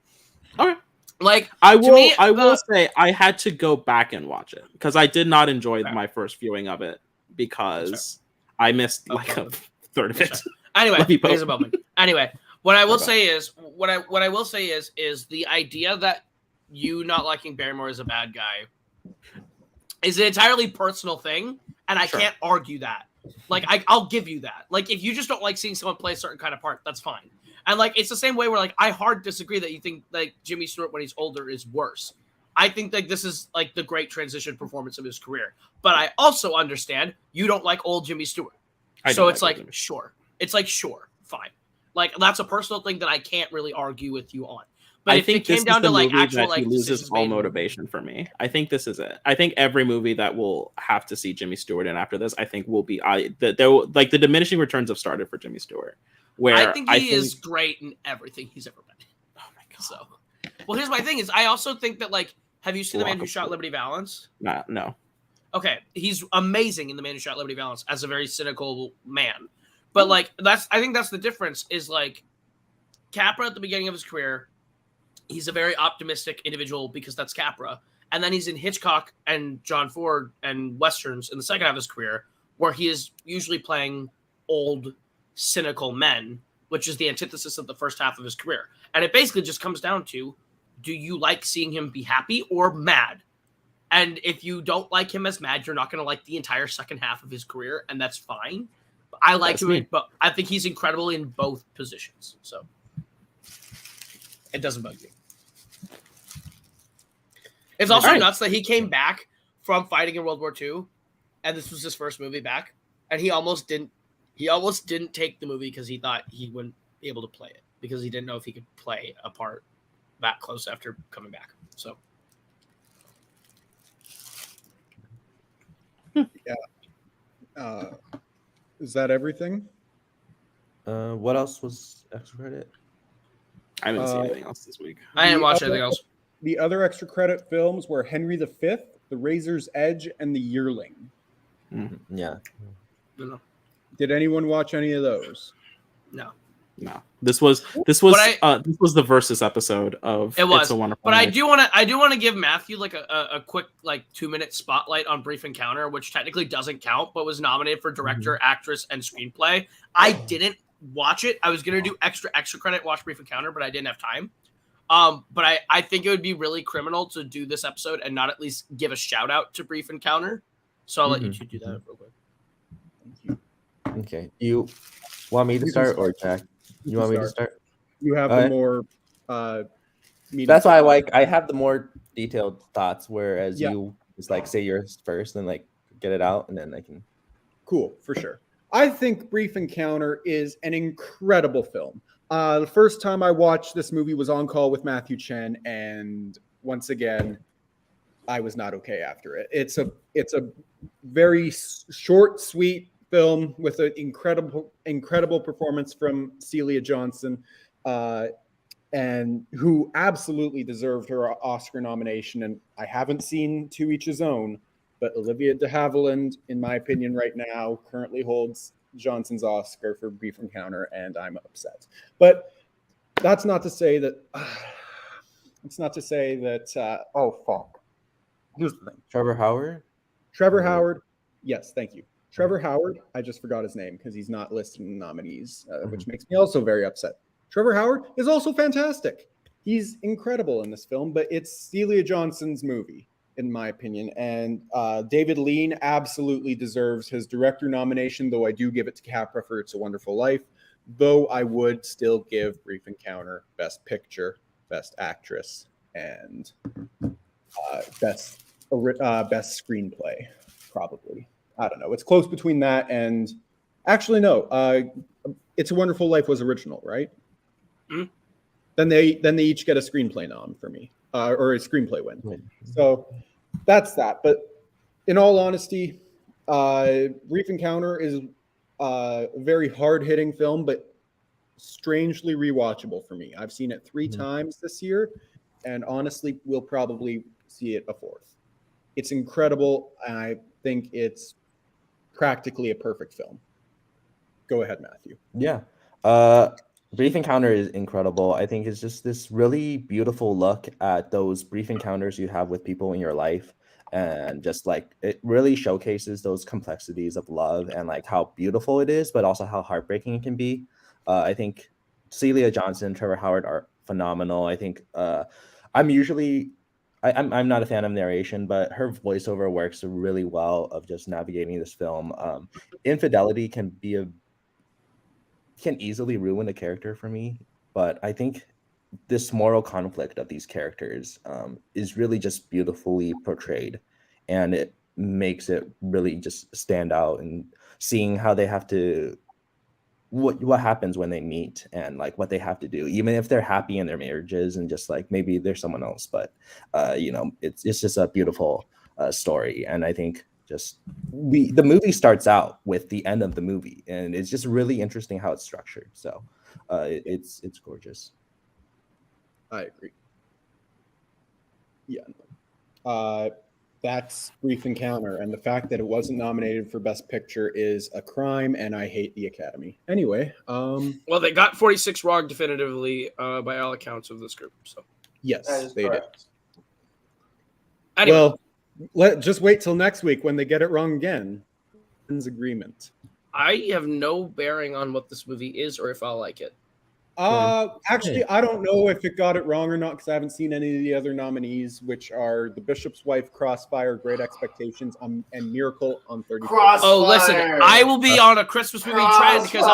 Okay. Like, I to will. me, I will say I had to go back and watch it because I did not enjoy Fair. my first viewing of it because I missed like a third of That's it. anyway, Let me poke. here's a moment. Anyway, what I will Okay. say is, what I will say is the idea that you not liking Barrymore is a bad guy is an entirely personal thing, and I Sure. can't argue that. Like, I'll give you that. Like, if you just don't like seeing someone play a certain kind of part, that's fine. And like, it's the same way where like I hard disagree that you think like Jimmy Stewart when he's older is worse. I think like this is like the great transition performance of his career. But I also understand you don't like old Jimmy Stewart. I So don't it's like like, old Jimmy. sure. It's like, sure, fine. Like, that's a personal thing that I can't really argue with you on. But I if think it came this down is the to like movie actual that like he loses decisions all made- motivation for me. I think this is it. I think every movie that will have to see Jimmy Stewart in after this, I think will be like the diminishing returns have started for Jimmy Stewart. Where I think he is great in everything he's ever been. Oh my god! So, well, here's my thing: is I also think that like, have you seen The Man Who Walk Shot of- Liberty Valance? No. Okay, he's amazing in The Man Who Shot Liberty Valance as a very cynical man. But like, I think that's the difference. Is like, Capra at the beginning of his career, he's a very optimistic individual because that's Capra, and then he's in Hitchcock and John Ford and westerns in the second half of his career, where he is usually playing old, cynical men, which is the antithesis of the first half of his career. And it basically just comes down to, do you like seeing him be happy or mad? And if you don't like him as mad, you're not going to like the entire second half of his career, and that's fine. I like That's him, me. but I think he's incredible in both positions. So it doesn't bug you. It's also Alright. nuts that he came back from fighting in World War II, and this was his first movie back, and he almost didn't take the movie because he thought he wouldn't be able to play it because he didn't know if he could play a part that close after coming back. So Is that everything? What else was extra credit? I didn't see Uh, anything else this week. I didn't watch The anything other- else. The other extra credit films were Henry V, The Razor's Edge, and The Yearling. Yeah. No. Did anyone watch any of those? No. No, this was But this was the versus episode of It was, It's a Wonderful But I Life. do want to give Matthew like a quick like 2-minute spotlight on Brief Encounter, which technically doesn't count, but was nominated for director, actress, and screenplay. I didn't watch it. I was gonna do extra credit, watch Brief Encounter, but I didn't have time. But I think it would be really criminal to do this episode and not at least give a shout out to Brief Encounter. So I'll let you two do that real quick. Okay. You want me to You can start start. or Jack? You want me to start? You have Alright. the more meaningful- That's why I have the more detailed thoughts, whereas Yeah. you just like say yours first and like get it out, and then I can. Cool, for sure. I think Brief Encounter is an incredible film. The first time I watched this movie was On Call with Matthew Chen, and once again, I was not okay after it. It's a very short, sweet film with an incredible performance from Celia Johnson, and who absolutely deserved her Oscar nomination. And I haven't seen To Each His Own, but Olivia de Havilland, in my opinion, right now currently holds Johnson's Oscar for Brief Encounter, and I'm upset. But that's not to say that. It's not to say that. Oh fuck! Here's the thing. Trevor Howard. Trevor Howard. Yes, thank you. Trevor Howard. I just forgot his name because he's not listed in the nominees, which makes me also very upset. Trevor Howard is also fantastic. He's incredible in this film, but it's Celia Johnson's movie, in my opinion. And David Lean absolutely deserves his director nomination, though I do give it to Capra for It's a Wonderful Life. Though I would still give Brief Encounter Best Picture, Best Actress, and best screenplay, probably. I don't know. It's close between that and actually no. It's a Wonderful Life was original, right? Mm-hmm. Then they each get a screenplay nom for me, or a screenplay win. So that's that. But in all honesty, Brief Encounter is a very hard-hitting film, but strangely rewatchable for me. I've seen it 3 times this year, and honestly, we'll probably see it a 4th. It's incredible, and I think it's practically a perfect film. Go ahead, Matthew. Yeah. Brief Encounter is incredible. I think it's just this really beautiful look at those brief encounters you have with people in your life. And just like it really showcases those complexities of love and like how beautiful it is, but also how heartbreaking it can be. I think Celia Johnson, Trevor Howard are phenomenal. I think I'm not a fan of narration, but her voiceover works really well of just navigating this film. Infidelity can easily ruin a character for me, but I think this moral conflict of these characters is really just beautifully portrayed, and it makes it really just stand out. And seeing how they have to what happens when they meet and like what they have to do, even if they're happy in their marriages and just like maybe there's someone else, but it's just a beautiful story. And I think just the movie starts out with the end of the movie, and it's just really interesting how it's structured. So it's gorgeous. I agree. Yeah. That's Brief Encounter, and the fact that it wasn't nominated for Best Picture is a crime, and I hate the Academy. Anyway, well, they got 46 wrong definitively by all accounts of this group. So yes, they did. Anyway. Well, just wait till next week when they get it wrong again. Agreement. I have no bearing on what this movie is or if I'll like it. Actually, I don't know if it got it wrong or not because I haven't seen any of the other nominees, which are The Bishop's Wife, Crossfire, Great Expectations, and Miracle on 31st. Oh, listen, I will be on a Christmas movie trend because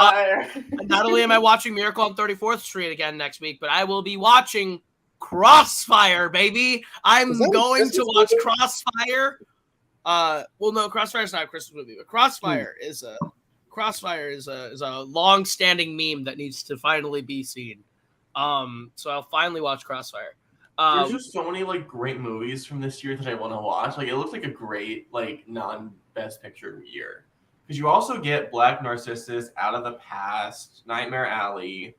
not only am I watching Miracle on 34th Street again next week, but I will be watching Crossfire, baby. I'm going to watch Crossfire. Well, no, Crossfire's not a Christmas movie, but Crossfire is a long-standing meme that needs to finally be seen. So I'll finally watch Crossfire. There's just so many like great movies from this year that I want to watch. Like it looks like a great like non-Best Picture year because you also get Black Narcissus, Out of the Past, Nightmare Alley,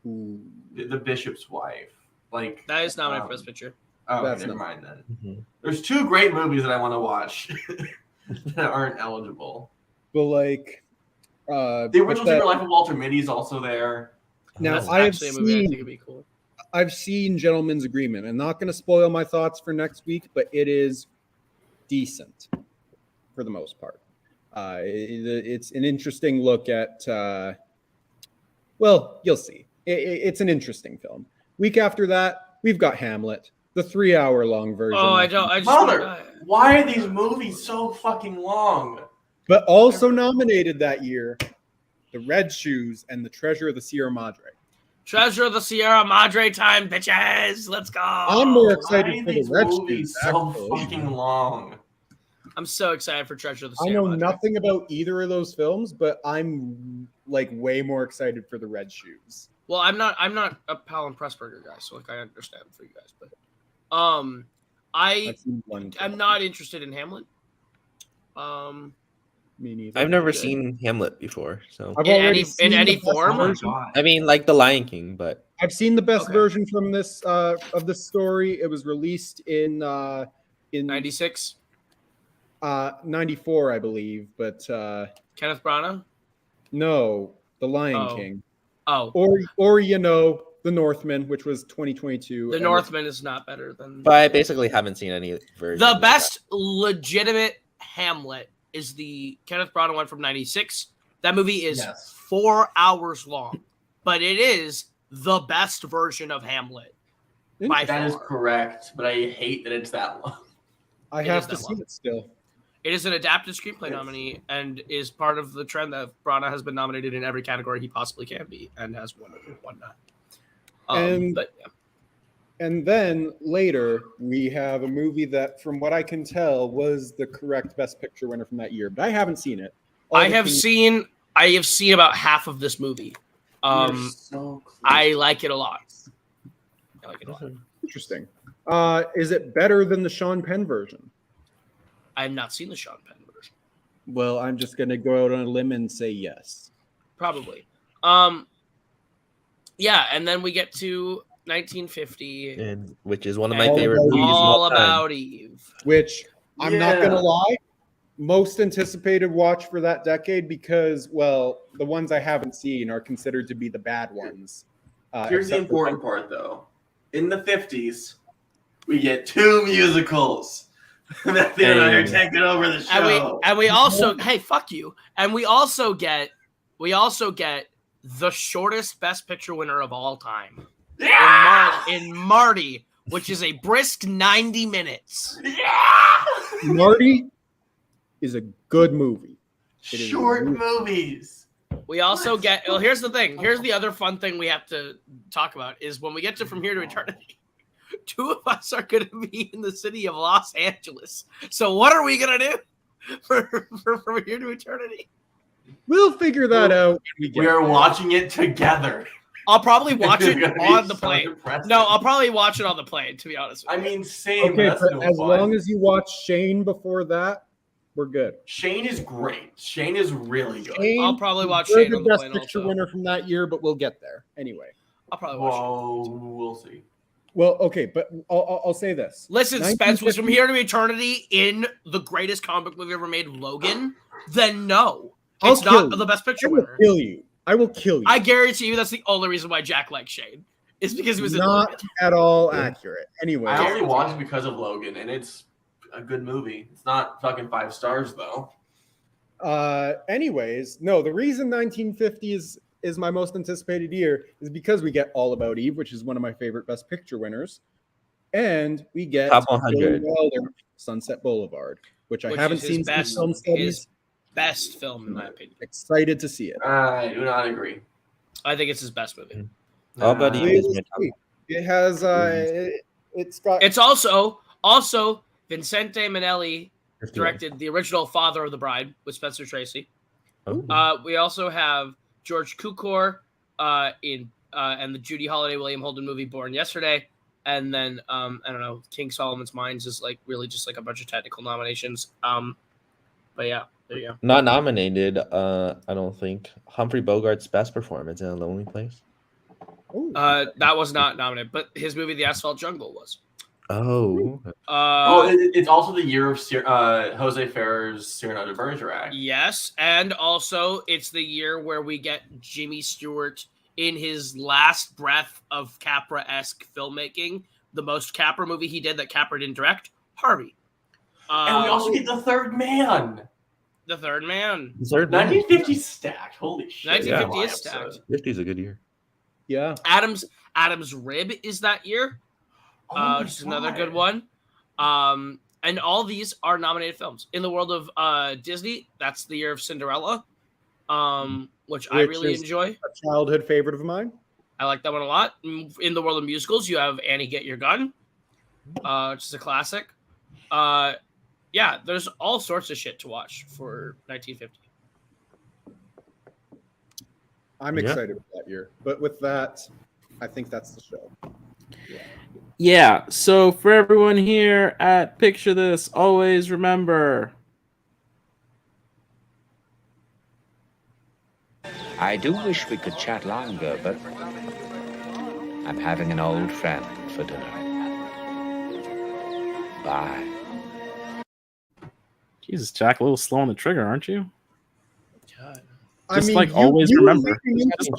The Bishop's Wife. Like that is nominated for Best Picture. Oh, never mind then. Mm-hmm. There's 2 great movies that I want to watch that aren't eligible. But like, The Original Secret Life of Walter Mitty is also there. Now I've seen Gentleman's Agreement. I'm not going to spoil my thoughts for next week, but it is decent for the most part. It's an interesting look at. Well, you'll see. It's an interesting film. Week after that, we've got Hamlet, the 3-hour-long version. Oh, why are these movies so fucking long? But also nominated that year, The Red Shoes and The Treasure of the Sierra Madre. Treasure of the Sierra Madre time, bitches. Let's go. I'm more excited for The Red Shoes. So fucking long. I'm so excited for Treasure of the Sierra Madre. I know nothing about either of those films, but I'm like way more excited for The Red Shoes. Well, I'm not a Palin Pressburger guy, so like I understand for you guys, but I'm not interested in Hamlet. Me neither. I've never seen Hamlet before, so in any form. I mean, like The Lion King, but I've seen the best version from this of this story. It was released in 96, 94, I believe. But Kenneth Branagh. No, The Lion Oh. King. Oh, Or The Northman, which was 2022. The and Northman is not better than. But I basically haven't seen any version. The of best legitimate Hamlet is the Kenneth Branagh one from '96. That movie is Yes. 4 hours long, but it is the best version of Hamlet by That is far. correct, but I hate that it's that long. I It have is to that see long. it still. It is an adapted screenplay Yes. nominee and is part of the trend that Branagh has been nominated in every category he possibly can be and has won that. And- But yeah. And then later, we have a movie that, from what I can tell, was the correct Best Picture winner from that year. But I haven't seen it. All I the have things- seen about half of this movie. You're so close. I like it a lot. I like it a lot. Interesting. Is it better than the Sean Penn version? I have not seen the Sean Penn version. Well, I'm just going to go out on a limb and say yes. Probably. Yeah, and then we get to 1950. and which is one of my and favorite movies of All all time. About Eve. Which I'm not going to Yeah. lie, most anticipated watch for that decade because, well, the ones I haven't seen are considered to be the bad ones. Here's the except for- important part, though. In the 50s, we get 2 musicals that they're Hey. taking over the show. And we also hey, fuck you. And we also get the shortest Best Picture winner of all time. Yeah! In Marty, which is a brisk 90 minutes. Yeah! Marty is a good movie. It is Short really- movies. We also get well, here's the thing. Here's the other fun thing we have to talk about is when we get to From Here to Eternity, 2 of us are gonna be in the city of Los Angeles. So what are we gonna do for From Here to Eternity? We'll figure that out when we get We are there. watching it together. I'll probably watch It's it gonna be on the so plane. depressing. No, I'll probably watch it on the plane, to be honest with I you. mean, same. Okay, that's but no as fun. long as you watch Shane before that, we're good. Shane is great. Shane is really good. Shane I'll probably watch deserved Shane the on the Best plane Picture also. winner from that year, but we'll get there anyway. I'll probably watch it. Whoa, we'll see. Well, okay, but I'll say this. Listen, Spence, was 1950 From Here to Eternity in the greatest comic book movie ever made, Logan? Then no. I'll It's kill not you. the Best I Picture will winner. kill you. I will kill you. I guarantee you that's the only reason why Jack likes Shane. Is because he was in Not Logan. at all accurate. Anyway, I only watched it because of Logan, and it's a good movie. It's not fucking 5 stars though. anyways, no, the reason 1950 is my most anticipated year is because we get All About Eve, which is one of my favorite Best Picture winners, and we get Top 100. Billy Wilder, Sunset Boulevard, which I Which haven't is his seen since best- film his studies. Best film, in my opinion. Excited to see it. I do not agree. I think it's his best movie. All About Eve We is will my top. see. It has it's got It's also Vincente Minnelli 51. directed the original Father of the Bride with Spencer Tracy. Oh. We also have George Cukor and the Judy Holliday William Holden movie Born Yesterday, and then I don't know, King Solomon's Mines is like really just like a bunch of technical nominations. But yeah, there you go. Not nominated, I don't think. Humphrey Bogart's best performance in A Lonely Place. Ooh. That was not nominated, but his movie The Asphalt Jungle was. Oh. It's also the year of Jose Ferrer's Cyrano de Bergerac. Yes, and also it's the year where we get Jimmy Stewart in his last breath of Capra-esque filmmaking. The most Capra movie he did that Capra didn't direct, Harvey. And we also get The Third Man. The Third Man. Third one. 1950 stacked. Holy shit. 1950 Yeah. is stacked. 50's a good year. Yeah. Adam's Rib is that year, Oh my which is another God. good one. And all these are nominated films. In the world of Disney, that's the year of Cinderella, which I Which really is- enjoy. A childhood favorite of mine. I like that one a lot. In the world of musicals, you have Annie Get Your Gun, which is a classic. Yeah, there's all sorts of shit to watch for 1950. I'm Yeah. excited for that year. But with that, I think that's the show. Yeah, so for everyone here at Picture This, always remember I do wish we could chat longer, but I'm having an old friend for dinner. Bye. Jesus, Jack, a little slow on the trigger, aren't you? Just like always you were remember. leading into Just that.